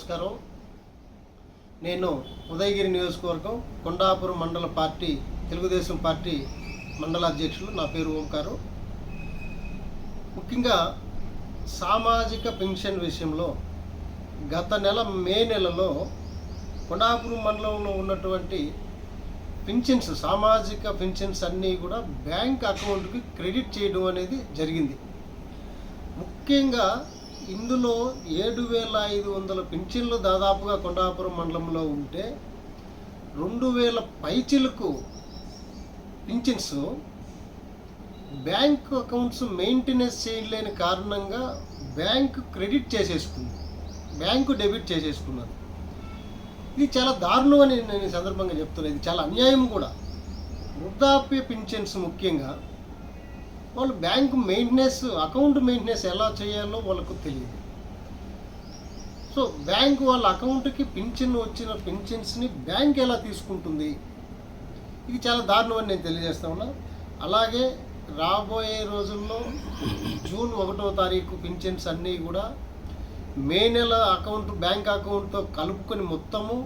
నమస్కారం. నేను ఉదయగిరి నియోజకవర్గం కొండాపురం మండల పార్టీ తెలుగుదేశం పార్టీ మండల అధ్యక్షులు. నా పేరు ఓంకారు. ముఖ్యంగా సామాజిక పెన్షన్ విషయంలో గత నెల మే నెలలో కొండాపురం మండలంలో ఉన్నటువంటి పెన్షన్స్, సామాజిక పెన్షన్స్ అన్నీ కూడా బ్యాంక్ అకౌంట్కి క్రెడిట్ చేయడం అనేది జరిగింది. ముఖ్యంగా ఇందులో 7,500 పింఛన్లు దాదాపుగా కొండాపురం మండలంలో ఉంటే 2,000 పైచిలకు పింఛన్స్ బ్యాంక్ అకౌంట్స్ మెయింటెనెన్స్ చేయలేని కారణంగా బ్యాంకు క్రెడిట్ చేసేసుకుంది, బ్యాంకు డెబిట్ చేసేసుకున్నది. ఇది చాలా దారుణం అని నేను ఈ సందర్భంగా చెప్తున్నాను. ఇది చాలా అన్యాయం కూడా. వృద్ధాప్య పింఛన్స్ ముఖ్యంగా వాళ్ళు బ్యాంకు మెయింటెనెన్స్, అకౌంట్ మెయింటెనెన్స్ ఎలా చేయాలో వాళ్ళకు తెలియదు. సో బ్యాంకు వాళ్ళ అకౌంట్కి పింఛన్ వచ్చిన పింఛన్స్ని బ్యాంక్ ఎలా తీసుకుంటుంది? ఇది చాలా దారుణం అని నేను తెలియజేస్తా ఉన్నా. అలాగే రాబోయే రోజుల్లో జూన్ 1వ తారీఖు పింఛన్స్ అన్నీ కూడా మే నెల అకౌంట్, బ్యాంక్ అకౌంట్తో కలుపుకొని మొత్తము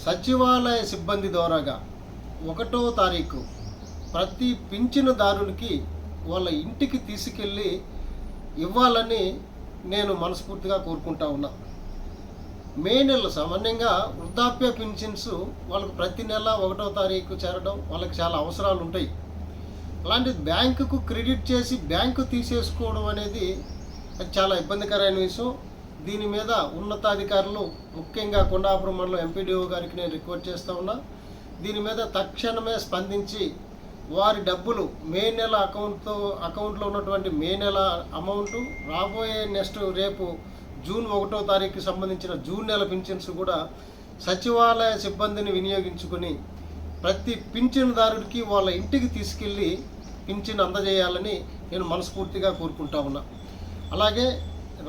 సచివాలయ సిబ్బంది ద్వారాగా 1వ తారీఖు ప్రతి పింఛనుదారునికి వాళ్ళ ఇంటికి తీసుకెళ్ళి ఇవ్వాలని నేను మనస్ఫూర్తిగా కోరుకుంటా ఉన్నా. మే నెలలో సామాన్యంగా వృద్ధాప్య పింఛన్స్ వాళ్ళకు ప్రతి నెల 1వ తారీఖు చేరడం వాళ్ళకి చాలా అవసరాలు ఉంటాయి. అలాంటిది బ్యాంకుకు క్రెడిట్ చేసి బ్యాంకు తీసేసుకోవడం అనేది అది చాలా ఇబ్బందికరమైన విషయం. దీని మీద ఉన్నతాధికారులు, ముఖ్యంగా కొండాపురం మండలం ఎంపీడీఓ గారికి నేను రిక్వెస్ట్ చేస్తూ ఉన్నా. దీని మీద తక్షణమే స్పందించి వారి డబ్బులు మే నెల అకౌంట్లో ఉన్నటువంటి మే నెల అమౌంట్, రాబోయే రేపు జూన్ 1వ తారీఖుకి సంబంధించిన జూన్ నెల పింఛన్స్ కూడా సచివాలయ సిబ్బందిని వినియోగించుకొని ప్రతి పింఛనుదారుడికి వాళ్ళ ఇంటికి తీసుకెళ్ళి పింఛన్ అందజేయాలని నేను మనస్ఫూర్తిగా కోరుకుంటా ఉన్నా. అలాగే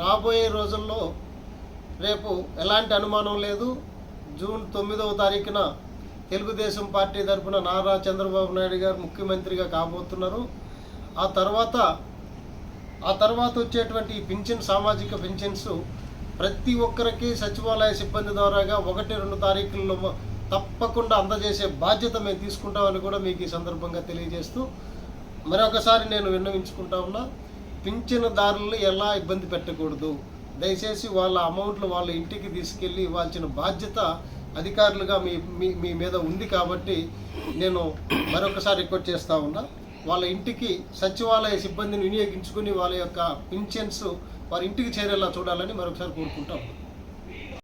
రాబోయే రోజుల్లో రేపు ఎలాంటి అనుమానం లేదు, జూన్ 9వ తారీఖున తెలుగుదేశం పార్టీ తరఫున నారా చంద్రబాబు నాయుడు గారు ముఖ్యమంత్రిగా కాబోతున్నారు. ఆ తర్వాత వచ్చేటువంటి పింఛన్, సామాజిక పింఛన్స్ ప్రతి ఒక్కరికి సచివాలయ సిబ్బంది ద్వారాగా 1-2 తారీఖుల్లో తప్పకుండా అందజేసే బాధ్యత మేము తీసుకుంటామని కూడా మీకు ఈ సందర్భంగా తెలియజేస్తూ మరొకసారి నేను విన్నవించుకుంటా ఉన్నా. పింఛనుదారులను ఎలా ఇబ్బంది పెట్టకూడదు. దయచేసి వాళ్ళ అమౌంట్లు వాళ్ళ ఇంటికి తీసుకెళ్ళి ఇవ్వాల్సిన బాధ్యత అధికారులుగా మీ మీద ఉంది. కాబట్టి నేను మరొకసారి రిక్వెస్ట్ చేస్తూ ఉన్నా, వాళ్ళ ఇంటికి సచివాలయ సిబ్బందిని వినియోగించుకుని వాళ్ళ యొక్క పింఛన్స్ వారి ఇంటికి చేరేలా చూడాలని మరొకసారి కోరుకుంటా ఉన్నాను.